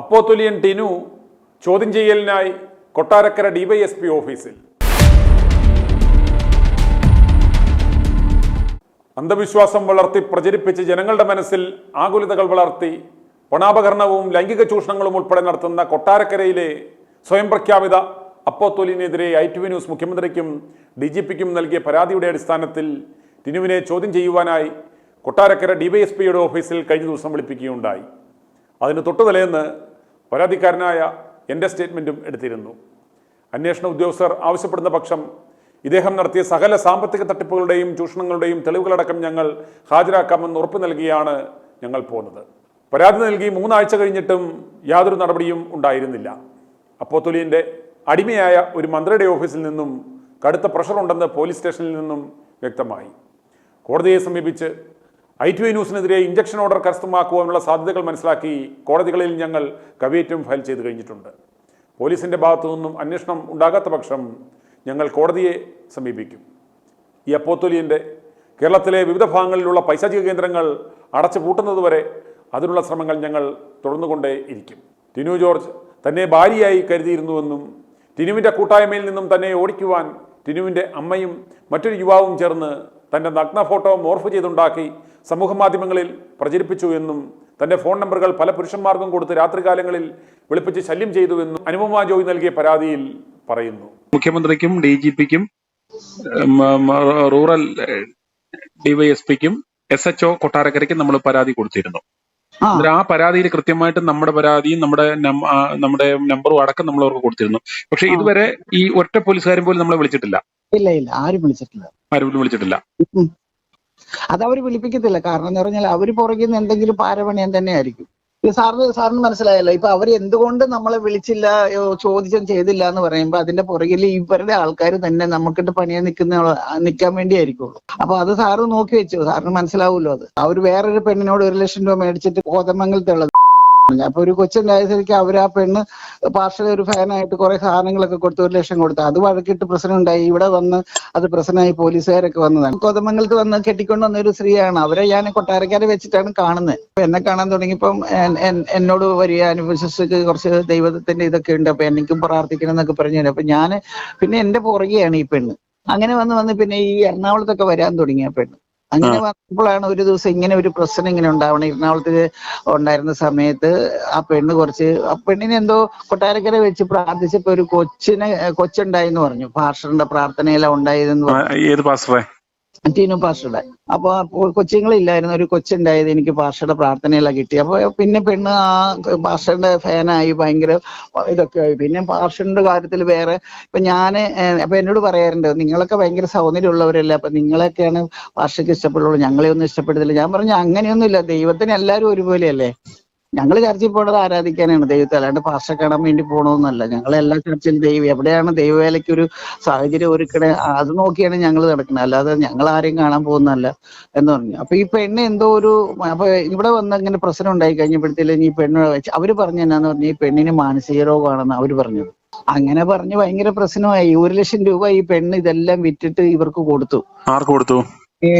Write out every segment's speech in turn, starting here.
അപ്പോത്തൊലിയൻ ടിനു ചോദ്യം ചെയ്യലിനായി കൊട്ടാരക്കര ഡിവൈഎസ്പി ഓഫീസിൽ. അന്ധവിശ്വാസം വളർത്തി പ്രചരിപ്പിച്ച് ജനങ്ങളുടെ മനസ്സിൽ ആകുലതകൾ വളർത്തി പണാപകരണവും ലൈംഗിക ചൂഷണങ്ങളും ഉൾപ്പെടെ നടത്തുന്ന കൊട്ടാരക്കരയിലെ സ്വയം പ്രഖ്യാപിത അപ്പോത്തൊലിയനെതിരെ ITV ന്യൂസ് മുഖ്യമന്ത്രിക്കും DGPക്കും നൽകിയ പരാതിയുടെ അടിസ്ഥാനത്തിൽ ടിനുവിനെ ചോദ്യം ചെയ്യുവാനായി കൊട്ടാരക്കര ഡിവൈഎസ്പിയുടെ ഓഫീസിൽ കഴിഞ്ഞ ദിവസം വിളിപ്പിക്കുകയുണ്ടായി. അതിന് തൊട്ടുതലേന്ന് പരാതിക്കാരനായ എൻ്റെ സ്റ്റേറ്റ്മെൻറ്റും എടുത്തിരുന്നു. അന്വേഷണ ഉദ്യോഗസ്ഥർ ആവശ്യപ്പെടുന്ന പക്ഷം ഇദ്ദേഹം നടത്തിയ സകല സാമ്പത്തിക തട്ടിപ്പുകളുടെയും ചൂഷണങ്ങളുടെയും തെളിവുകളടക്കം ഞങ്ങൾ ഹാജരാക്കാമെന്ന് ഉറപ്പ് നൽകിയാണ് ഞങ്ങൾ പോകുന്നത്. പരാതി നൽകി 3 ആഴ്ച കഴിഞ്ഞിട്ടും യാതൊരു നടപടിയും ഉണ്ടായിരുന്നില്ല. അപ്പോത്തൊലിയൻ്റെ അടിമയായ ഒരു മന്ത്രിയുടെ ഓഫീസിൽ നിന്നും കടുത്ത പ്രഷറുണ്ടെന്ന് പോലീസ് സ്റ്റേഷനിൽ നിന്നും വ്യക്തമായി. കോടതിയെ സമീപിച്ച് ITV ന്യൂസിനെതിരെ ഇഞ്ചക്ഷൻ ഓർഡർ കരസ്ഥമാക്കുവാനുള്ള സാധ്യതകൾ മനസ്സിലാക്കി കോടതികളിൽ ഞങ്ങൾ കവിയേറ്റം ഫയൽ ചെയ്ത് കഴിഞ്ഞിട്ടുണ്ട്. പോലീസിൻ്റെ ഭാഗത്തു നിന്നും അന്വേഷണം ഉണ്ടാകാത്ത പക്ഷം ഞങ്ങൾ കോടതിയെ സമീപിക്കും. ഈ അപ്പോത്തൊലിയൻ്റെ കേരളത്തിലെ വിവിധ ഭാഗങ്ങളിലുള്ള പൈശാചിക കേന്ദ്രങ്ങൾ അടച്ചു പൂട്ടുന്നതുവരെ അതിനുള്ള ശ്രമങ്ങൾ ഞങ്ങൾ തുടർന്നുകൊണ്ടേ ഇരിക്കും. ടിനു ജോർജ് തന്നെ ഭാര്യയായി കരുതിയിരുന്നുവെന്നും ടിനുവിൻ്റെ കൂട്ടായ്മയിൽ നിന്നും തന്നെ ഓടിക്കുവാൻ ടിനുവിൻ്റെ അമ്മയും മറ്റൊരു യുവാവും ചേർന്ന് തൻ്റെ നഗ്ന ഫോട്ടോ മോർഫ് ചെയ്തുണ്ടാക്കി സമൂഹ മാധ്യമങ്ങളിൽ പ്രചരിപ്പിച്ചു എന്നും തൻ്റെ ഫോൺ നമ്പറുകൾ പല പുരുഷന്മാർക്കും കൊടുത്ത് രാത്രികാലങ്ങളിൽ വിളിപ്പിച്ച് ശല്യം ചെയ്തുവെന്നും അനുപമ ജോയ് നൽകിയ പരാതിയിൽ പറയുന്നു. മുഖ്യമന്ത്രിക്കും DGPക്കും റൂറൽ ഡിവൈഎസ്പിക്കും SHO കൊട്ടാരക്കരയ്ക്കും നമ്മൾ പരാതി കൊടുത്തിരുന്നു. ആ പരാതിയിൽ കൃത്യമായിട്ട് നമ്മുടെ പരാതിയും നമ്മുടെ നമ്പറും അടക്കം നമ്മൾ അവർക്ക് കൊടുത്തിരുന്നു. പക്ഷെ ഇതുവരെ ഈ ഒറ്റ പോലീസുകാരും പോലും നമ്മളെ വിളിച്ചിട്ടില്ല. ഇല്ല ആരും വിളിച്ചിട്ടില്ല. അതവര് വിളിപ്പിക്കത്തില്ല. കാരണം എന്ന് പറഞ്ഞാൽ അവര് പുറകിൽ നിന്ന് എന്തെങ്കിലും പാരപണിയാൻ തന്നെ ആയിരിക്കും. സാറിന് മനസ്സിലായല്ലോ. ഇപ്പൊ അവര് എന്തുകൊണ്ട് നമ്മളെ വിളിച്ചില്ല, ചോദിച്ചും ചെയ്തില്ല എന്ന് പറയുമ്പോ അതിന്റെ പുറകിൽ ഇവരുടെ ആൾക്കാർ തന്നെ നമുക്കിട്ട് പണിയാൻ നിൽക്കാൻ വേണ്ടിയായിരിക്കുള്ളൂ. അപ്പൊ അത് സാറ് നോക്കി വെച്ചു. സാറിന് മനസ്സിലാവുമല്ലോ. അത് അവര് വേറൊരു പെണ്ണിനോട് 1 ലക്ഷം രൂപ മേടിച്ചിട്ട് കോതമംഗലത്തുള്ളത്. അപ്പൊ ഒരു കൊച്ചുണ്ടായ സ്ഥിതിക്ക് അവര് ആ പെണ്ണ് പാർഷൽ ഒരു ഫാനായിട്ട് കുറെ സാധനങ്ങളൊക്കെ കൊടുത്ത് 1 ലക്ഷം കൊടുത്തു. അത് വഴക്കിട്ട് പ്രശ്നം ഉണ്ടായി. ഇവിടെ വന്ന് അത് പ്രശ്നമായി. പോലീസുകാരൊക്കെ വന്നതാണ്. കോതമംഗലത്ത് വന്ന് കെട്ടിക്കൊണ്ട് വന്ന ഒരു സ്ത്രീയാണ്. അവരെ ഞാൻ കൊട്ടാരക്കാരെ വെച്ചിട്ടാണ് കാണുന്നത്. അപ്പൊ എന്നെ കാണാൻ തുടങ്ങിയപ്പം എന്നോട് വരിക, അനുവിശ്വസിച്ച് കുറച്ച് ദൈവത്തിന്റെ ഇതൊക്കെ ഉണ്ട്, അപ്പൊ എനിക്കും പ്രാർത്ഥിക്കണം എന്നൊക്കെ പറഞ്ഞു. അപ്പൊ ഞാൻ പിന്നെ എന്റെ പുറകെയാണ് ഈ പെണ്ണ്. അങ്ങനെ വന്ന് പിന്നെ ഈ എറണാകുളത്തൊക്കെ വരാൻ തുടങ്ങിയ പെണ്ണ്. അങ്ങനെ വന്നപ്പോഴാണ് ഒരു ദിവസം ഇങ്ങനെ ഒരു പ്രശ്നം ഇങ്ങനെ ഉണ്ടാവണം. എറണാകുളത്ത് ഉണ്ടായിരുന്ന സമയത്ത് ആ പെണ്ണിനെ എന്തോ കൊട്ടാരക്കര വെച്ച് പ്രാർത്ഥിച്ചപ്പോ ഒരു കൊച്ചുണ്ടായിന്ന് പറഞ്ഞു. പാസ്റ്ററിന്റെ പ്രാർത്ഥനയെല്ലാം ഉണ്ടായതെന്ന് പറഞ്ഞു. ടിനു പാസ്റ്ററുടെ. അപ്പൊ കൊച്ചുങ്ങളില്ലായിരുന്നു, ഒരു കൊച്ചുണ്ടായത് എനിക്ക് പാസ്റ്ററുടെ പ്രാർത്ഥനയെല്ലാം കിട്ടി. അപ്പൊ പിന്നെ പെണ്ണ് ആ പാസ്റ്ററുടെ ഫാനായി, ഭയങ്കര ഇതൊക്കെ ആയി. പിന്നെ പാസ്റ്ററിന്റെ കാര്യത്തിൽ വേറെ ഇപ്പൊ അപ്പൊ എന്നോട് പറയാറുണ്ട്, നിങ്ങളൊക്കെ ഭയങ്കര സൗന്ദര്യമുള്ളവരല്ലേ, അപ്പൊ നിങ്ങളൊക്കെയാണ് പാസ്റ്റർക്ക് ഇഷ്ടപ്പെടുള്ളൂ, ഞങ്ങളെ ഒന്നും ഇഷ്ടപ്പെടുന്നില്ല. ഞാൻ പറഞ്ഞു അങ്ങനെയൊന്നുമില്ല, ദൈവത്തിന് എല്ലാവരും ഒരുപോലെയല്ലേ. ഞങ്ങൾ ചർച്ചിൽ പോണത് ആരാധിക്കാനാണ് ദൈവത്തെ, അല്ലാണ്ട് പാസ്റ്റർ കാണാൻ വേണ്ടി പോകണമെന്നല്ല. ഞങ്ങൾ എല്ലാ ചർച്ചിലും എവിടെയാണ് ദൈവവേലയ്ക്ക് ഒരു സാഹചര്യം ഒരുക്കണേ അത് നോക്കിയാണ് ഞങ്ങൾ നടക്കുന്നത്, അല്ലാതെ ഞങ്ങൾ ആരെയും കാണാൻ പോകുന്നതല്ല എന്ന് പറഞ്ഞു. അപ്പൊ ഈ പെണ്ണ് എന്തോ അപ്പൊ ഇവിടെ വന്ന് ഇങ്ങനെ പ്രശ്നം ഉണ്ടായി കഴിഞ്ഞപ്പോഴത്തേലും ഈ പെണ്ണ് അവര് പറഞ്ഞു എന്നാന്ന് പറഞ്ഞു, ഈ പെണ്ണിന് മാനസിക രോഗമാണെന്ന് അവര് പറഞ്ഞത്. അങ്ങനെ പറഞ്ഞ് ഭയങ്കര പ്രശ്നമായി. 1 ലക്ഷം രൂപ ഈ പെണ്ണ് ഇതെല്ലാം വിറ്റിട്ട് ഇവർക്ക് കൊടുത്തു. ആർക്ക് കൊടുത്തു? ഈ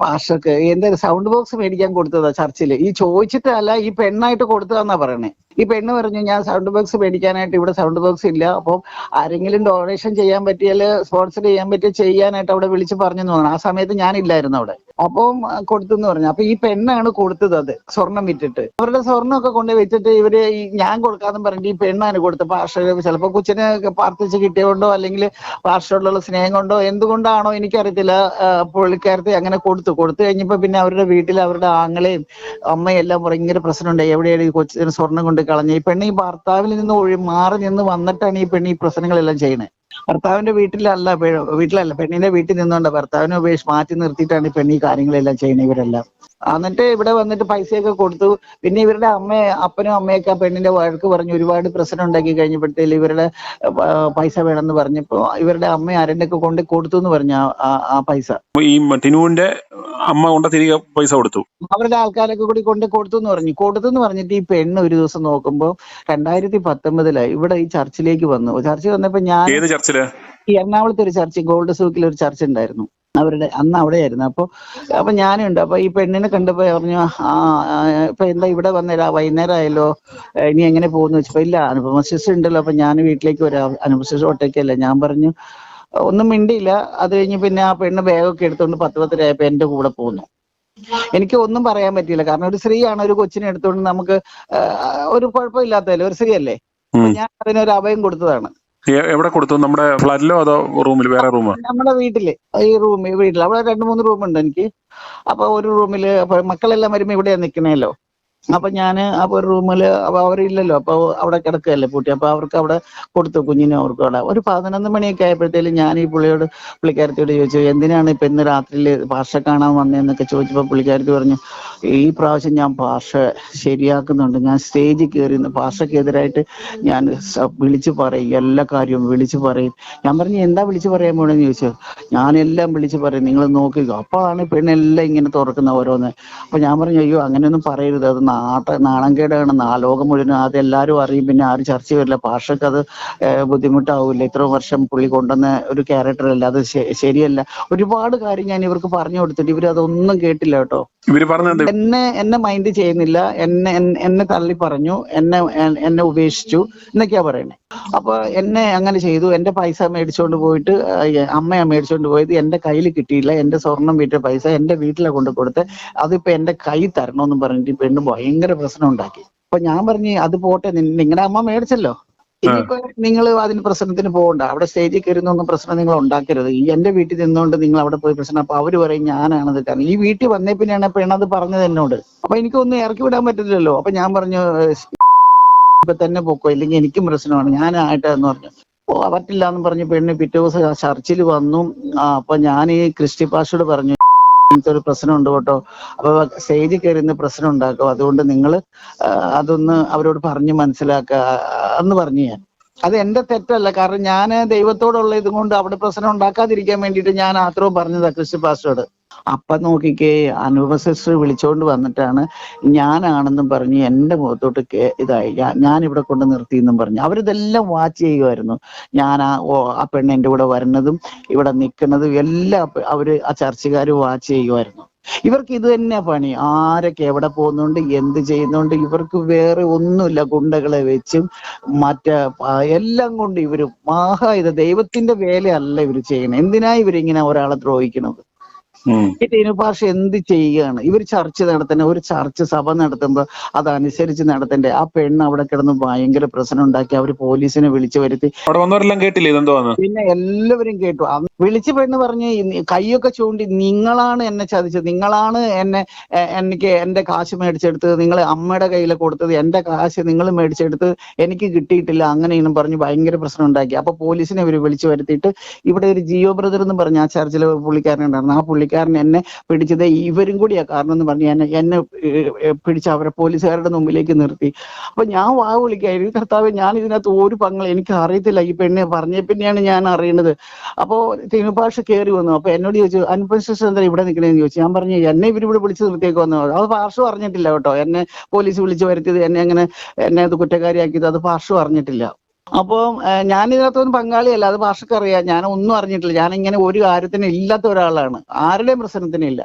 പാസ്റ്റർക്ക് എന്തായാലും സൗണ്ട് ബോക്സ് മേടിക്കാൻ കൊടുത്തതാ ചർച്ചില്. ഈ ചോദിച്ചിട്ടല്ല, ഈ പെണ്ണായിട്ട് കൊടുത്തതാന്നാ പറയണേ. ഈ പെണ്ണ് പറഞ്ഞു, ഞാൻ സൗണ്ട് ബോക്സ് മേടിക്കാനായിട്ട്, ഇവിടെ സൗണ്ട് ബോക്സ് ഇല്ല, അപ്പം ആരെങ്കിലും ഡൊണേഷൻ ചെയ്യാൻ പറ്റിയാല് സ്പോൺസർ ചെയ്യാൻ പറ്റിയ ചെയ്യാനായിട്ട് അവിടെ വിളിച്ച് പറഞ്ഞു തോന്നുന്നു. ആ സമയത്ത് ഞാനില്ലായിരുന്നു അവിടെ. അപ്പം കൊടുത്തെന്ന് പറഞ്ഞു. അപ്പൊ ഈ പെണ്ണാണ് കൊടുത്തത്. അത് സ്വർണം വിറ്റിട്ട് അവരുടെ സ്വർണ്ണമൊക്കെ കൊണ്ട് വെച്ചിട്ട് ഇവര് ഞാൻ കൊടുക്കാന്ന് പറഞ്ഞിട്ട് ഈ പെണ്ണാണ് കൊടുത്തത്. പാർഷ ചിലപ്പോ കൊച്ചിനെ പ്രാർത്ഥിച്ച് കിട്ടിയതുകൊണ്ടോ അല്ലെങ്കിൽ പാർഷയോടുള്ള സ്നേഹം കൊണ്ടോ എന്തുകൊണ്ടാണോ എനിക്കറിയത്തില്ല, പുള്ളിക്കാരത്തെ അങ്ങനെ കൊടുത്തു കഴിഞ്ഞപ്പോ പിന്നെ അവരുടെ വീട്ടിൽ അവരുടെ ആങ്ങളെയും അമ്മയും എല്ലാം ഭയങ്കര പ്രശ്നമുണ്ടായി. എവിടെയാണ് ഈ കൊച്ചിന് സ്വർണം കൊണ്ട് കളഞ്ഞ. ഈ പെണ്ണ് ഈ ഭർത്താവിൽ നിന്ന് മാറി നിന്ന് വന്നിട്ടാണ് ഈ പെണ്ണ് ഈ പ്രശ്നങ്ങളെല്ലാം ചെയ്യണേ. ഭർത്താവിന്റെ വീട്ടിലല്ല, പെണ്ണിന്റെ വീട്ടിൽ നിന്നുകൊണ്ട് ഭർത്താവിനെ മാറ്റി നിർത്തിയിട്ടാണ് ഈ പെണ്ണ് ഈ കാര്യങ്ങളെല്ലാം ചെയ്യുന്നത് ഇവരെല്ലാം. എന്നിട്ട് ഇവിടെ വന്നിട്ട് പൈസയൊക്കെ കൊടുത്തു. പിന്നെ ഇവരുടെ അപ്പനും അമ്മയൊക്കെ ആ പെണ്ണിന്റെ വഴക്ക് പറഞ്ഞു, ഒരുപാട് പ്രശ്നം ഉണ്ടാക്കി കഴിഞ്ഞപ്പോഴത്തേലും ഇവരുടെ പൈസ വേണമെന്ന് പറഞ്ഞപ്പോ ഇവരുടെ അമ്മ ആരെയൊക്കെ കൊണ്ട് കൊടുത്തു എന്ന് പറഞ്ഞു ആ പൈസ. ഈ ടിനുവിന്റെ അമ്മ കൊണ്ട് തിരികെ പൈസ കൊടുത്തു. അവരുടെ ആൾക്കാരൊക്കെ കൂടി കൊടുത്തു എന്ന് പറഞ്ഞിട്ട് ഈ പെണ്ണ് ഒരു ദിവസം നോക്കുമ്പോ 2019 ഇവിടെ ഈ ചർച്ചിലേക്ക് വന്നു. ചർച്ചിൽ വന്നപ്പോ ഞാൻ ഈ എറണാകുളത്ത് ഒരു ചർച്ച്, ഗോൾഡ് സൂക്കിൽ ഒരു ചർച്ച് ഉണ്ടായിരുന്നു. അവരുടെ അന്ന് അവിടെയായിരുന്നു. അപ്പൊ ഞാനും ഉണ്ട്. അപ്പൊ ഈ പെണ്ണിനെ കണ്ടപ്പോ പറഞ്ഞു, ഇപ്പൊ എന്താ ഇവിടെ വന്നില്ല, വൈകുന്നേരം ആയല്ലോ, ഇനി എങ്ങനെ പോകുന്നു വെച്ചപ്പോ, ഇല്ല അനുപമ സിസ്റ്റർ ഉണ്ടല്ലോ, അപ്പൊ ഞാൻ വീട്ടിലേക്ക് വരാം, അനുപമ സിസ്റ്റർ ഒറ്റയ്ക്കല്ലേ. ഞാൻ പറഞ്ഞു, ഒന്നും മിണ്ടിയില്ല. അത് കഴിഞ്ഞ് പിന്നെ ആ പെണ്ണ് ബാഗൊക്കെ എടുത്തോണ്ട് 10-10 എന്റെ കൂടെ പോന്നു. എനിക്ക് ഒന്നും പറയാൻ പറ്റിയില്ല, കാരണം ഒരു സ്ത്രീയാണ്, ഒരു കൊച്ചിനെ എടുത്തോണ്ട് നമുക്ക് ഒരു കുഴപ്പമില്ലാത്തതല്ലേ, ഒരു സ്ത്രീയല്ലേ. അപ്പൊ ഞാൻ അതിനൊരു അഭയം കൊടുത്തതാണ്. എവിടെ കൊടുത്തു? നമ്മുടെ ഫ്ലാറ്റിലോ അതോ റൂമിൽ? വേറെ റൂമോ? നമ്മുടെ വീട്ടില്, ഈ വീട്ടിൽ അവിടെ 2-3 റൂമുണ്ട് എനിക്ക്. അപ്പൊ ഒരു റൂമില് അപ്പൊ മക്കളെല്ലാം വരുമ്പോ ഇവിടെയാ നിക്കണേല്ലോ. അപ്പൊ ഞാന് അപ്പൊ ഒരു റൂമില് അപ്പൊ അവരില്ലല്ലോ, അപ്പൊ അവിടെ കിടക്കുകയല്ലേ പൂട്ടി. അപ്പൊ അവർക്ക് അവിടെ കൊടുത്തു, കുഞ്ഞിനും അവർക്കും അവിടെ. ഒരു 11 മണിയൊക്കെ ആയപ്പോഴത്തേലും ഞാൻ ഈ പുള്ളിക്കാരത്തിയോട് ചോദിച്ചു, എന്തിനാണ് ഇപ്പൊ ഇന്ന് രാത്രിയിൽ ഭാഷ കാണാൻ വന്നതെന്നൊക്കെ ചോദിച്ചപ്പോ പുള്ളിക്കാരത്തി പറഞ്ഞു, ഈ പ്രാവശ്യം ഞാൻ ഭാഷ ശരിയാക്കുന്നുണ്ട്, ഞാൻ സ്റ്റേജിൽ കയറി ഭാഷക്കെതിരായിട്ട് ഞാൻ വിളിച്ചു പറയും, എല്ലാ കാര്യവും വിളിച്ചു പറയും. ഞാൻ പറഞ്ഞു, എന്താ വിളിച്ചു പറയാൻ പോണെന്ന് ചോദിച്ചു. ഞാനെല്ലാം വിളിച്ചു പറയും, നിങ്ങൾ നോക്കിക്കോ. അപ്പോഴാണ് പെണ്ണെല്ലാം ഇങ്ങനെ തുറക്കുന്ന ഓരോന്ന്. അപ്പൊ ഞാൻ പറഞ്ഞു, അയ്യോ അങ്ങനെയൊന്നും പറയരുത്, അത് നാണംകേടാണ്, ലോകം മുഴുവനും അതെല്ലാരും അറിയും, പിന്നെ ആരും ചർച്ച വരില്ല, ഭാഷക്ക് അത് ബുദ്ധിമുട്ടാവില്ല, ഇത്ര വർഷം പുള്ളി കൊണ്ടുവന്ന ഒരു ക്യാരക്ടർ അല്ല, അത് ശരിയല്ല. ഒരുപാട് കാര്യം ഞാൻ ഇവർക്ക് പറഞ്ഞു കൊടുത്തിട്ട് ഇവരതൊന്നും കേട്ടില്ല കേട്ടോ. ഇവര് പറഞ്ഞത് എന്നെ മൈൻഡ് ചെയ്യുന്നില്ല, എന്നെ തള്ളി പറഞ്ഞു, എന്നെ ഉപേക്ഷിച്ചു എന്നൊക്കെയാ പറയണേ. അപ്പൊ എന്നെ അങ്ങനെ ചെയ്തു, എന്റെ പൈസ മേടിച്ചോണ്ട് പോയിട്ട്, അമ്മയാ മേടിച്ചോണ്ട് പോയത്, എന്റെ കയ്യിൽ കിട്ടിയില്ല, എന്റെ സ്വർണം വിറ്റ പൈസ എന്റെ വീട്ടിലെ കൊണ്ട് കൊടുത്ത്, അതിപ്പോ എന്റെ കൈ തരണമെന്നും പറഞ്ഞിട്ട് പെണ്ണ് ഭയങ്കര പ്രശ്നം ഉണ്ടാക്കി. അപ്പൊ ഞാൻ പറഞ്ഞു, അത് പോട്ടെ, നിങ്ങളുടെ അമ്മ മേടിച്ചല്ലോ, ഇനിയിപ്പോ നിങ്ങൾ അതിന് പ്രശ്നത്തിന് പോകണ്ട, അവിടെ സ്റ്റേജിൽ കയറുന്നൊന്നും പ്രശ്നം നിങ്ങൾ ഉണ്ടാക്കരുത്. ഈ എന്റെ വീട്ടിൽ നിന്നുകൊണ്ട് നിങ്ങൾ അവിടെ പോയി പ്രശ്നം. അപ്പൊ അവര് പറയും ഞാനാണത് കാരണം. ഈ വീട്ടിൽ വന്നേ പിന്നെയാണ് പെണ്ണത് പറഞ്ഞത് എന്നോട്. അപ്പൊ എനിക്കൊന്നും ഇറക്കി വിടാൻ പറ്റില്ലല്ലോ. അപ്പൊ ഞാൻ പറഞ്ഞു, ഇപ്പൊ തന്നെ പൊക്കോ, ഇല്ലെങ്കിൽ എനിക്കും പ്രശ്നമാണ്, ഞാനായിട്ടെന്ന് പറഞ്ഞു. പറ്റില്ല എന്ന് പറഞ്ഞ് പെണ്ണ് പിറ്റേ ദിവസം ചർച്ചിൽ വന്നു. അപ്പൊ ഞാൻ ഈ ക്രിസ്റ്റി പാസ്റ്റോട് പറഞ്ഞു, ഇങ്ങനത്തെ ഒരു പ്രശ്നമുണ്ട് കേട്ടോ, അപ്പൊ സ്റ്റേജിൽ കയറി ഇന്ന് പ്രശ്നം ഉണ്ടാക്കും, അതുകൊണ്ട് നിങ്ങൾ അതൊന്ന് അവരോട് പറഞ്ഞ് മനസ്സിലാക്കുക എന്ന് പറഞ്ഞു. ഞാൻ അത് എന്റെ തെറ്റല്ല, കാരണം ഞാൻ ദൈവത്തോടുള്ള ഇതും കൊണ്ട് അവിടെ പ്രശ്നം ഉണ്ടാക്കാതിരിക്കാൻ വേണ്ടിയിട്ട് ഞാൻ അത്രയും പറഞ്ഞതാ ക്രിസ്റ്റി പാസ്റ്റോട്. അപ്പൊ നോക്കിക്കേ, അനുപമ സിസ്റ്റർ വിളിച്ചോണ്ട് വന്നിട്ടാണ് ഞാനാണെന്നും പറഞ്ഞ് എന്റെ മുഖത്തോട്ട് ഇതായി, ഞാൻ ഇവിടെ കൊണ്ട് നിർത്തി എന്നും പറഞ്ഞു. അവരിതെല്ലാം വാച്ച് ചെയ്യുമായിരുന്നു. ഞാൻ ആ പെണ്ണ് എന്റെ കൂടെ വരുന്നതും ഇവിടെ നിൽക്കുന്നതും എല്ലാം അവര് ആ ചർച്ചുകാർ വാച്ച് ചെയ്യുമായിരുന്നു. ഇവർക്ക് ഇത് തന്നെ പണി, ആരൊക്കെ എവിടെ പോകുന്നുണ്ട്, എന്ത് ചെയ്യുന്നുണ്ട്, ഇവർക്ക് വേറെ ഒന്നുമില്ല. ഗുണ്ടകളെ വെച്ചും എല്ലാം കൊണ്ട് ഇവര് ഇത് ദൈവത്തിന്റെ വേലയല്ല ഇവര് ചെയ്യണത്. എന്തിനാ ഇവരിങ്ങനെ ഒരാളെ ദ്രോഹിക്കണത്? ഈ ടീനുഭാഷ എന്ത് ചെയ്യുകയാണ്? ഇവർ ചർച്ച നടത്തണ, ഒരു ചർച്ച സഭ നടത്തുമ്പോ അതനുസരിച്ച് നടത്തണ്ടേ? ആ പെണ്ണ് അവിടെ കിടന്ന് ഭയങ്കര പ്രശ്നം ഉണ്ടാക്കി, അവര് പോലീസിനെ വിളിച്ചു വരുത്തി. അവിടെ വന്നവരെല്ലാം കേട്ടില്ലേ ഇതെന്തോന്ന്? പിന്നെ എല്ലാവരും കേട്ടു. വിളിച്ച് പെണ്ണ് പറഞ്ഞ് കൈയൊക്കെ ചൂണ്ടി, നിങ്ങളാണ് എന്നെ ചതിച്ചത്, നിങ്ങളാണ് എനിക്ക് എന്റെ കാശ് മേടിച്ചെടുത്തത്, നിങ്ങൾ അമ്മയുടെ കയ്യിൽ കൊടുത്തത്, എന്റെ കാശ് നിങ്ങൾ മേടിച്ചെടുത്ത് എനിക്ക് കിട്ടിയിട്ടില്ല, അങ്ങനെയെന്നും പറഞ്ഞ് ഭയങ്കര പ്രശ്നം ഉണ്ടാക്കി. അപ്പൊ പോലീസിനെ ഇവര് വിളിച്ചു വരുത്തിയിട്ട്, ഇവിടെ ഒരു ജിയോ ബ്രദർ എന്ന് പറഞ്ഞ ആ ചർച്ചിലെ പുള്ളിക്കാരൻ ഉണ്ടായിരുന്നു, ആ പുള്ളിക്കാരൻ എന്നെ പിടിച്ചത് ഇവരും കൂടിയാ കാരണം എന്ന് പറഞ്ഞ് എന്നെ പിടിച്ച് അവരെ പോലീസുകാരുടെ മുമ്പിലേക്ക് നിർത്തി. അപ്പൊ ഞാൻ വിളിക്കായിരുന്നു, കർത്താവ് ഞാൻ ഇതിനകത്ത് ഒരു പങ്കൾ എനിക്ക് അറിയത്തില്ല, ഈ പെണ്ണ് പറഞ്ഞ പിന്നെയാണ് ഞാൻ അറിയുന്നത്. അപ്പോ തിരുഭാഷ കയറി വന്നു. അപ്പൊ എന്നോട് ചോദിച്ചു, അനുപമ സിസ്റ്റർ എന്താ ഇവിടെ നിൽക്കണേന്ന് ചോദിച്ചു. ഞാൻ പറഞ്ഞു, എന്നെ ഇവരിവിടെ വിളിച്ച് നിർത്തിയേക്ക് വന്നു. അത് പാർശ്വം അറിഞ്ഞിട്ടില്ല കേട്ടോ, എന്നെ പോലീസ് വിളിച്ചു വരുത്തിയത്, എന്നെ അത് കുറ്റക്കാരിയാക്കിയത് അത് പാർശ്വം അറിഞ്ഞിട്ടില്ല. അപ്പൊ ഞാൻ ഇതിനകത്തൊന്നും പങ്കാളിയല്ല, അത് ഭാഷക്കറിയാം, ഞാൻ ഒന്നും അറിഞ്ഞിട്ടില്ല. ഞാനിങ്ങനെ ഒരു കാര്യത്തിന് ഇല്ലാത്ത ഒരാളാണ്, ആരുടെയും പ്രശ്നത്തിനില്ല.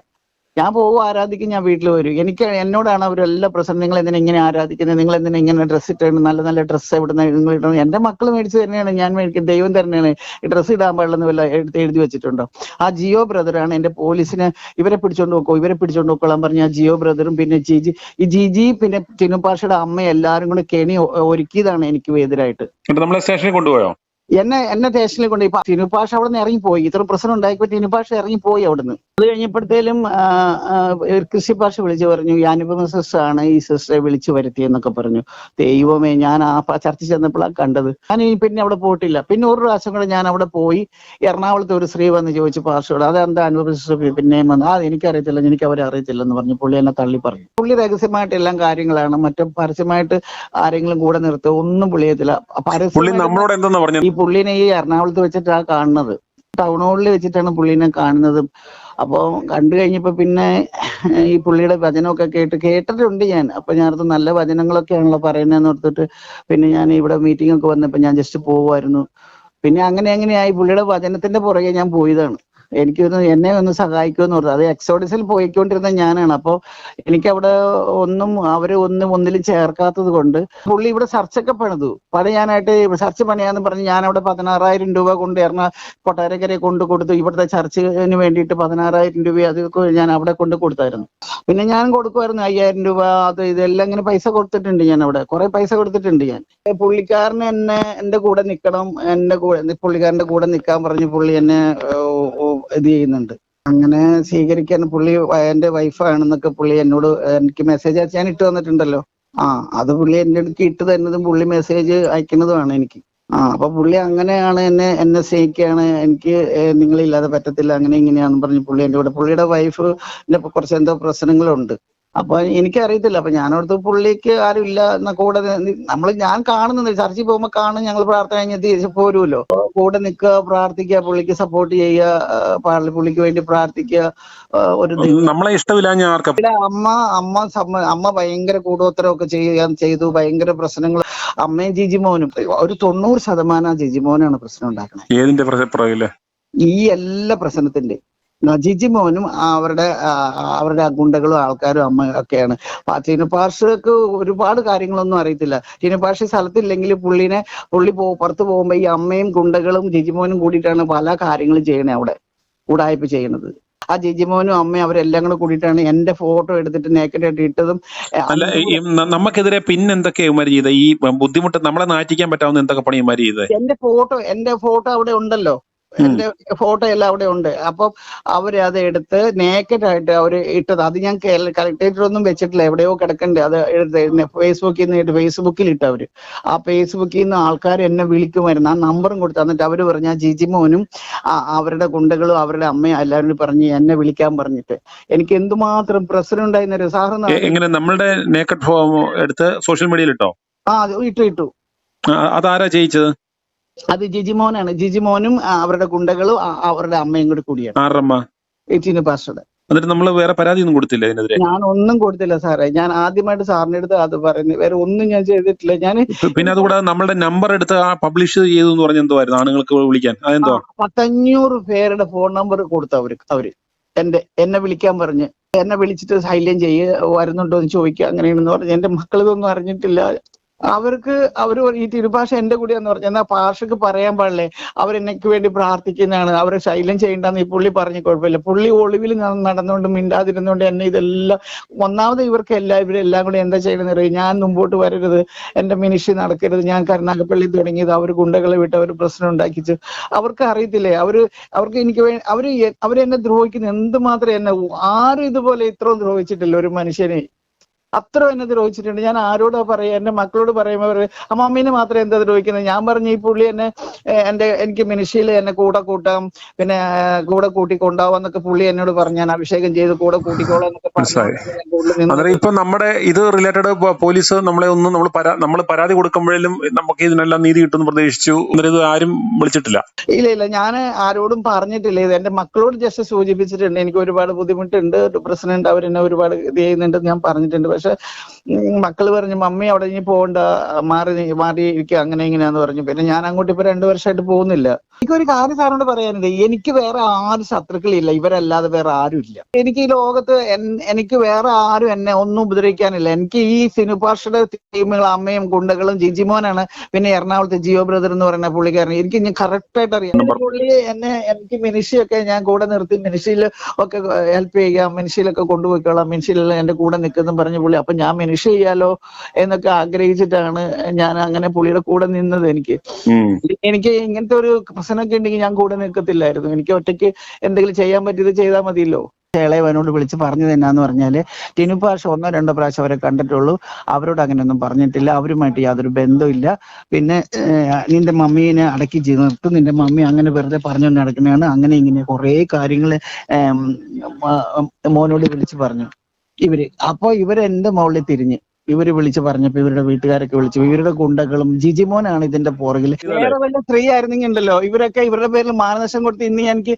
ഞാൻ പോകും, ആരാധിക്കും, ഞാൻ വീട്ടിൽ വരും. എന്നോടാണ് അവരെല്ലാ പ്രശ്നം, നിങ്ങൾ എന്തിനാ ഇങ്ങനെ ആരാധിക്കുന്നത്, നിങ്ങൾ എന്തിനാ ഇങ്ങനെ ഡ്രസ്സ് ഇട്ടാണ്, നല്ല നല്ല ഡ്രസ്സ് എവിടുന്ന് നിങ്ങൾ ഇടണം, എന്റെ മക്കൾ മേടിച്ച് തന്നെയാണ് ഞാൻ മേടിക്കുന്നത്, ദൈവം തന്നെയാണ് ഈ ഡ്രസ്സ് ഇടാൻ പാടില്ലെന്ന് വല്ല എഴുതി വെച്ചിട്ടുണ്ടോ? ആ ജിയോ ബ്രദറാണ് എന്റെ പോലീസിനെ ഇവരെ പിടിച്ചോണ്ട് നോക്കോളാൻ പറഞ്ഞ ആ ജിയോ ബ്രദറും പിന്നെ ജിജി പിന്നെ തിനുപാഷയുടെ അമ്മ എല്ലാരും കൂടെ കെണി ഒരുക്കിയതാണ് എനിക്ക് എതിരായിട്ട്. നമ്മളെ സ്റ്റേഷനിൽ കൊണ്ടുപോയോ? എന്നെ സ്റ്റേഷനിൽ കൊണ്ട് തിനുപാഷ അവിടെ നിന്ന് ഇറങ്ങിപ്പോയി. ഇത്ര പ്രശ്നം ഉണ്ടായിപ്പോ തിനുപാഷ ഇറങ്ങിപ്പോയി അവിടുന്ന്. അത് കഴിഞ്ഞപ്പോഴത്തേലും ക്രിസ്റ്റി പാഷ വിളിച്ചു പറഞ്ഞു, ഈ അനുപമ സിസ്റ്റർ ആണ് ഈ സിസ്റ്ററെ വിളിച്ചു വരുത്തിയെന്നൊക്കെ പറഞ്ഞു. ദൈവമേ, ഞാൻ ആ ചർച്ച ചെന്നപ്പോഴാണ് കണ്ടത്. ഞാൻ പിന്നെ അവിടെ പോയിട്ടില്ല. പിന്നെ ഒരു പ്രാവശ്യം കൂടെ ഞാൻ അവിടെ പോയി. എറണാകുളത്ത് ഒരു സ്ത്രീ വന്ന് ചോദിച്ചു പാഷയോട്, അതെന്താ അനുപമ സിസ്റ്റർ പിന്നെയും വന്നു? എനിക്കറിയത്തില്ല, എനിക്ക് അവരെ അറിയത്തില്ലെന്ന് പറഞ്ഞു. പുള്ളി എന്നെ തള്ളി പറഞ്ഞു. പുള്ളി രഹസ്യമായിട്ട് എല്ലാം കാര്യങ്ങളാണ്, മറ്റേ പരസ്യമായിട്ട് ആരെങ്കിലും കൂടെ നിർത്തുക ഒന്നും പുള്ളിയത്തില്ല. പരസ്യം ഈ പുള്ളിനെ ഈ എറണാകുളത്ത് വെച്ചിട്ടാണ് കാണുന്നത്, ടൗൺ ഹാളിൽ വെച്ചിട്ടാണ് പുള്ളിനെ കാണുന്നത്. അപ്പോൾ കണ്ടു കഴിഞ്ഞപ്പോ പിന്നെ ഈ പുള്ളിയുടെ വചനമൊക്കെ കേട്ടിട്ടുണ്ട് ഞാൻ. അപ്പൊ ഞാനത് നല്ല വചനങ്ങളൊക്കെയാണല്ലോ പറയുന്നതെന്ന് ഓർത്തിട്ട് പിന്നെ ഞാൻ ഇവിടെ മീറ്റിംഗ് ഒക്കെ വന്നപ്പോ ഞാൻ ജസ്റ്റ് പോവായിരുന്നു. പിന്നെ അങ്ങനെയായി പുള്ളിയുടെ വചനത്തിന്റെ പുറകെ ഞാൻ പോയതാണ്. എന്നെ ഒന്ന് സഹായിക്കുമെന്ന് പറഞ്ഞു. അത് എക്സോഡിസിൽ പോയിക്കൊണ്ടിരുന്ന ഞാനാണ്. അപ്പോൾ എനിക്കവിടെ ഒന്നിലും ചേർക്കാത്തത് കൊണ്ട് പുള്ളി ഇവിടെ ചർച്ചൊക്കെ പണിയാനായിട്ട് ചർച്ച് പണിയാന്ന് പറഞ്ഞ് ഞാൻ അവിടെ 16,000 രൂപ കൊണ്ട് കൊട്ടാരക്കരയെ കൊണ്ട് കൊടുത്തു. ഇവിടുത്തെ ചർച്ചിന് വേണ്ടിയിട്ട് 16,000 രൂപ അതൊക്കെ ഞാൻ അവിടെ കൊണ്ട് കൊടുത്തായിരുന്നു. പിന്നെ ഞാൻ കൊടുക്കുമായിരുന്നു 5,000 രൂപ, അത് ഇതെല്ലാം ഇങ്ങനെ പൈസ കൊടുത്തിട്ടുണ്ട്. ഞാൻ അവിടെ കുറെ പൈസ കൊടുത്തിട്ടുണ്ട്. ഞാൻ പുള്ളിക്കാരന് എന്റെ കൂടെ നിൽക്കണം, പുള്ളിക്കാരന്റെ കൂടെ നിൽക്കാൻ പറഞ്ഞ് പുള്ളി എന്നെ ഇത് ചെയ്യുന്നുണ്ട്. അങ്ങനെ സ്വീകരിക്കാൻ പുള്ളി എന്റെ വൈഫാണെന്നൊക്കെ പുള്ളി എന്നോട് എനിക്ക് മെസ്സേജ് അയച്ച് ഞാൻ ഇട്ട് തന്നിട്ടുണ്ടല്ലോ. അത് പുള്ളി എന്റെ അടുത്ത് ഇട്ട് തരുന്നതും പുള്ളി മെസ്സേജ് അയക്കുന്നതുമാണ് എനിക്ക്. അപ്പൊ പുള്ളി അങ്ങനെയാണ് എന്നെ സ്നേഹിക്കുകയാണ്, എനിക്ക് നിങ്ങളില്ലാതെ പറ്റത്തില്ല, അങ്ങനെ ഇങ്ങനെയാന്ന് പറഞ്ഞ് പുള്ളി എന്റെ കൂടെ. പുള്ളിയുടെ വൈഫിന്റെ കുറച്ച് എന്തോ പ്രശ്നങ്ങളുണ്ട്. അപ്പൊ എനിക്കറിയത്തില്ല. അപ്പൊ ഞാനോടത്ത് പുള്ളിക്ക് ആരും ഇല്ല എന്ന കൂടെ ഞാൻ കാണുന്നത് ചർച്ചിൽ പോകുമ്പോ കാണും, ഞങ്ങൾ പ്രാർത്ഥന കഴിഞ്ഞ് തിരിച്ച് പോരുമല്ലോ. കൂടെ നിൽക്കുക, പ്രാർത്ഥിക്കുക, പുള്ളിക്ക് സപ്പോർട്ട് ചെയ്യുക, പുള്ളിക്ക് വേണ്ടി പ്രാർത്ഥിക്കുക. നമ്മളെ ഇഷ്ടമില്ല. അമ്മ ഭയങ്കര കൂടോത്തരമൊക്കെ ചെയ്തു, ഭയങ്കര പ്രശ്നങ്ങൾ. അമ്മയും ജിജിമോനും ഒരു 90% ജിജിമോനാണ് പ്രശ്നം ഉണ്ടാക്കുന്നത്. ഏതിന്റെ പ്രശ്നം? ഈ എല്ലാ പ്രശ്നത്തിന്റെ ജിജിമോനും അവരുടെ ഗുണ്ടകളും ആൾക്കാരും അമ്മ ഒക്കെയാണ്. ടീനു പാഷക്ക് ഒരുപാട് കാര്യങ്ങളൊന്നും അറിയത്തില്ല. ടീനു പാഷ സ്ഥലത്തില്ലെങ്കിൽ പുള്ളി പുറത്ത് പോകുമ്പോ ഈ അമ്മയും ഗുണ്ടകളും ജിജിമോനും കൂടിയിട്ടാണ് പല കാര്യങ്ങളും ചെയ്യണേ, അവിടെ ഉടായ്പ ചെയ്യണത്. ആ ജിജിമോനും അമ്മയും അവരെല്ലാം കൂടെ കൂടിയിട്ടാണ് എന്റെ ഫോട്ടോ എടുത്തിട്ട് നേക്കറ്റായിട്ട് ഇട്ടതും. നമുക്കെതിരെ പിന്നെന്തൊക്കെയാ ചെയ്ത ഈ ബുദ്ധിമുട്ട് നമ്മളെ നാറ്റിക്കാൻ പറ്റാവുന്ന എന്തൊക്കെ പണിയുമാര് ചെയ്തത്? എന്റെ ഫോട്ടോ അവിടെ ഉണ്ടല്ലോ, എന്റെ ഫോട്ടോ എല്ലാം അവിടെ ഉണ്ട്. അപ്പം അവര് അത് എടുത്ത് നേക്കറ്റായിട്ട് അവര് ഇട്ടത്. അത് ഞാൻ കളക്ടറേറ്ററൊന്നും വെച്ചിട്ടില്ല, എവിടെയോ കിടക്കണ്ടേ. അത് എടുത്ത് ഫേസ്ബുക്കിൽ ഇട്ടവര്. ആ ഫേസ്ബുക്കിൽ നിന്ന് ആൾക്കാർ എന്നെ വിളിക്കുമായിരുന്നു. ആ നമ്പറും കൊടുത്തു. എന്നിട്ട് അവര് പറഞ്ഞ ജിജിമോനും അവരുടെ ഗുണ്ടകളും അവരുടെ അമ്മയും എല്ലാവരും പറഞ്ഞ് എന്നെ വിളിക്കാൻ പറഞ്ഞിട്ട് എനിക്ക് എന്തുമാത്രം പ്രശ്നം ഉണ്ടായിരുന്ന സാറിന്. എങ്ങനെ നമ്മളുടെ നേക്കറ്റ് ഫോം എടുത്ത് സോഷ്യൽ മീഡിയയിൽ ഇട്ടോ? ഇട്ടു. അതാരാ ചെയ്യിച്ചത്? അത് ജിജിമോനാണ്. ജിജിമോനും അവരുടെ ഗുണ്ടകളും അവരുടെ അമ്മയും കൂടി കൂടിയാണ്. ആറമ്മ? ടീനു പാസ്റ്ററുടെ. എന്നിട്ട് നമ്മൾ വേറെ പരാതി ഒന്നും കൊടുത്തില്ല ഇതിനെതിരെ? ഞാൻ ഒന്നും കൊടുത്തില്ല സാറേ. ഞാൻ ആദ്യമായിട്ട് സാറിന്റെ അടുത്ത് അത് പറയുന്നത്, വേറെ ഒന്നും ഞാൻ ചെയ്തിട്ടില്ല. പിന്നെ അതുകൂടാതെ നമ്മളുടെ നമ്പർ എടുത്ത് പബ്ലിഷ് ചെയ്തു എന്ന് പറഞ്ഞ എന്തുവായിരുന്നു ആണുങ്ങൾക്ക് വിളിക്കാൻ? അതെന്തോ 500 പേരുടെ ഫോൺ നമ്പർ കൊടുത്തു അവര് എന്നെ വിളിക്കാൻ പറഞ്ഞ്. എന്നെ വിളിച്ചിട്ട് സൈലന്റ് വരുന്നുണ്ടോ എന്ന് ചോദിക്കുക, അങ്ങനെയാണെന്ന് പറഞ്ഞ്. എന്റെ മക്കൾ ഇതൊന്നും അറിഞ്ഞിട്ടില്ല. അവര് ഈ തിരുഭാഷ എന്റെ കൂടെയാന്ന് പറഞ്ഞു. എന്നാൽ ഭാഷക്ക് പറയാൻ പാടില്ലേ, അവരെന്നക്ക് വേണ്ടി പ്രാർത്ഥിക്കുന്നതാണ്, അവരെ ശൈലം ചെയ്യണ്ടെന്ന് ഈ പുള്ളി പറഞ്ഞ്. കുഴപ്പമില്ല. പുള്ളി ഒളിവിൽ നടന്നുകൊണ്ട് മിണ്ടാതിരുന്നുകൊണ്ട് എന്നെ ഇതെല്ലാം ഒന്നാമത് ഇവരെല്ലാം കൂടെ എന്താ ചെയ്യണമെന്ന് അറിയാം. ഞാൻ മുമ്പോട്ട് വരരുത്, എന്റെ മിനിസ്ട്രി നടക്കരുത്, ഞാൻ കരുനാഗപ്പള്ളി തുടങ്ങിയത് അവർ ഗുണ്ടകളെ വിട്ട് അവർ പ്രശ്നം ഉണ്ടാക്കിച്ച്. അവർക്ക് അറിയത്തില്ലേ, അവർക്ക് എനിക്ക് അവരെന്നെ ദ്രോഹിക്കുന്നു. എന്തുമാത്രം എന്നെ ആരും ഇതുപോലെ ഇത്രയും ദ്രോഹിച്ചിട്ടില്ല ഒരു മനുഷ്യനെ. അത്ര എന്നെ ദ്രോഹിച്ചിട്ടുണ്ട്. ഞാൻ ആരോടാ പറയാ? എന്റെ മക്കളോട് പറയുമ്പോൾ അമ്മമ്മീനെ മാത്രം എന്താ ദ്രോഹിക്കുന്നത്? ഞാൻ പറഞ്ഞു ഈ പുള്ളി എനിക്ക് മിനിസ്ട്രിയിൽ എന്നെ കൂടെ കൂട്ടാം, പിന്നെ കൂടെ കൂട്ടിക്കൊണ്ടാവാന്നൊക്കെ പുള്ളി എന്നോട് പറഞ്ഞു. ഞാൻ അഭിഷേകം ചെയ്ത് കൂടെ കൂട്ടിക്കോളാം എന്നൊക്കെ പറഞ്ഞു. ഇപ്പൊ നമ്മുടെ ഇത് റിലേറ്റഡ് പോലീസ് നമ്മൾ പരാതി കൊടുക്കുമ്പോഴും നമുക്ക് ഇതിനെല്ലാം നീതി കിട്ടുമെന്ന് പ്രതീക്ഷിച്ചു. ഇത് ആരും വിളിച്ചിട്ടില്ല? ഇല്ല, ഞാൻ ആരോടും പറഞ്ഞിട്ടില്ല. ഇത് എന്റെ മക്കളോട് ജസ്റ്റ് സൂചിപ്പിച്ചിട്ടുണ്ട്. എനിക്ക് ഒരുപാട് ബുദ്ധിമുട്ടുണ്ട്, പ്രശ്നമുണ്ട്, അവരെന്നെ ഒരുപാട് ഇത് ചെയ്യുന്നുണ്ട് ഞാൻ പറഞ്ഞിട്ടുണ്ട്. പക്ഷെ മക്കള് പറഞ്ഞു മമ്മി അവിടെ ഇനി പോകണ്ട, മാറിയിരിക്കുക, അങ്ങനെ ഇങ്ങനെയാന്ന് പറഞ്ഞു. പിന്നെ ഞാൻ അങ്ങോട്ട് ഇപ്പൊ 2 വർഷമായിട്ട് പോകുന്നില്ല. എനിക്കൊരു കാര്യം സാറിനോട് പറയാനുണ്ട്. എനിക്ക് വേറെ ആരും ശത്രുക്കളില്ല, ഇവരല്ലാതെ വേറെ ആരും ഇല്ല. എനിക്ക് ഈ ലോകത്ത് എനിക്ക് വേറെ ആരും എന്നെ ഒന്നും ഉപദ്രവിക്കാനില്ല. എനിക്ക് ഈ സിനുപാഷയുടെ ടീമുകൾ അമ്മയും ഗുണ്ടകളും ജിജിമോനാണ്. പിന്നെ എറണാകുളത്തെ ജിയോ ബ്രദർ എന്ന് പറയുന്ന പുള്ളിക്കാരൻ എനിക്ക് കറക്റ്റ് ആയിട്ട് അറിയാം. പുള്ളി എനിക്ക് മിനിസ്ട്രിയൊക്കെ ഞാൻ കൂടെ നിർത്തി മിനിസ്ട്രിയിൽ ഒക്കെ ഹെൽപ്പ് ചെയ്യുക, മിനിസ്ട്രിയിലൊക്കെ കൊണ്ടുപോയിക്കോളാം, മിനിസ്ട്രിയിലെല്ലാം എന്റെ കൂടെ നിൽക്കുന്നു പറഞ്ഞു പുള്ളി. അപ്പൊ ഞാൻ മിനിസ്ട്രി ചെയ്യാലോ എന്നൊക്കെ ആഗ്രഹിച്ചിട്ടാണ് ഞാൻ അങ്ങനെ പുള്ളിയുടെ കൂടെ നിന്നത്. എനിക്ക് ഇങ്ങനത്തെ ഒരു പ്രശ്നമൊക്കെ ഉണ്ടെങ്കിൽ ഞാൻ കൂടെ നിൽക്കത്തില്ലായിരുന്നു. എനിക്ക് ഒറ്റയ്ക്ക് എന്തെങ്കിലും ചെയ്യാൻ പറ്റിയത് ചെയ്താൽ മതിയല്ലോ. ഇളയവനോട് വിളിച്ച് പറഞ്ഞത് എന്നാന്ന് പറഞ്ഞാല് ടിനു പാഷ 1-2 പ്രാവശ്യം അവരെ കണ്ടിട്ടുള്ളൂ, അവരോട് അങ്ങനെയൊന്നും പറഞ്ഞിട്ടില്ല, അവരുമായിട്ട് യാതൊരു ബന്ധമില്ല. പിന്നെ നിന്റെ മമ്മീനെ അടക്കി നിർത്തും, നിന്റെ മമ്മി അങ്ങനെ വെറുതെ പറഞ്ഞുകൊണ്ട് നടക്കുന്നതാണ്, അങ്ങനെ ഇങ്ങനെ കുറെ കാര്യങ്ങൾ മോനോട് വിളിച്ച് പറഞ്ഞു ഇവര്. അപ്പൊ ഇവരെന്റെ മുകളിൽ തിരിഞ്ഞ് ഇവര് വിളിച്ച് പറഞ്ഞപ്പോ ഇവരുടെ വീട്ടുകാരൊക്കെ വിളിച്ചു. ഇവരുടെ ഗുണ്ടകളും ജിജിമോനാണ് ഇതിന്റെ പുറകിൽ. വേറെ വല്ല സ്ത്രീ ആയിരുന്നെങ്കിൽ ഉണ്ടല്ലോ ഇവരൊക്കെ ഇവരുടെ പേരിൽ മാനനഷ്ടം കൊടുത്ത് ഇന്ന് എനിക്ക്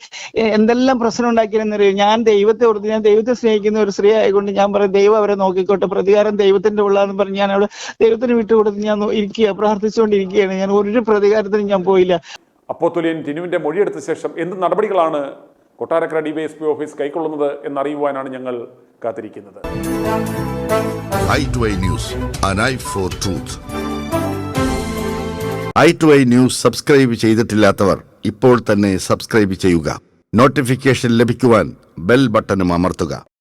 എന്തെല്ലാം പ്രശ്നം ഉണ്ടാക്കിയെന്നറിയും. ഞാൻ ദൈവത്തെ ഓർത്ത്, ഞാൻ ദൈവത്തെ സ്നേഹിക്കുന്ന ഒരു സ്ത്രീ ആയതുകൊണ്ട് ഞാൻ പറയും ദൈവം അവരെ നോക്കിക്കോട്ടെ, പ്രതികാരം ദൈവത്തിന്റെ ഉള്ളതെന്ന് പറഞ്ഞ് ഞാൻ അവിടെ ദൈവത്തിന് വിട്ടുകൊടുത്ത് ഞാൻ പ്രാർത്ഥിച്ചുകൊണ്ടിരിക്കുകയാണ്. ഞാൻ ഒരു പ്രതികാരത്തിനും ഞാൻ പോയില്ല. അപ്പോസ്തലൻ ടിനുവിന്റെ മൊഴിയെടുത്ത ശേഷം എന്ത് നടപടികളാണ് കൊട്ടാരക്കര ഡിവൈഎസ്പി ഓഫീസ് കൈക്കൊള്ളുന്നത് എന്നറിയുവാനാണ് ഞങ്ങൾ കാത്തിരിക്കുന്നത്. i2i News, an eye for truth. i2i News subscribe ചെയ്തിട്ടില്ലാത്തവർ ഇപ്പോൾ തന്നെ സബ്സ്ക്രൈബ് ചെയ്യുക. നോട്ടിഫിക്കേഷൻ ലഭിക്കുവാൻ ബെൽ ബട്ടണും അമർത്തുക.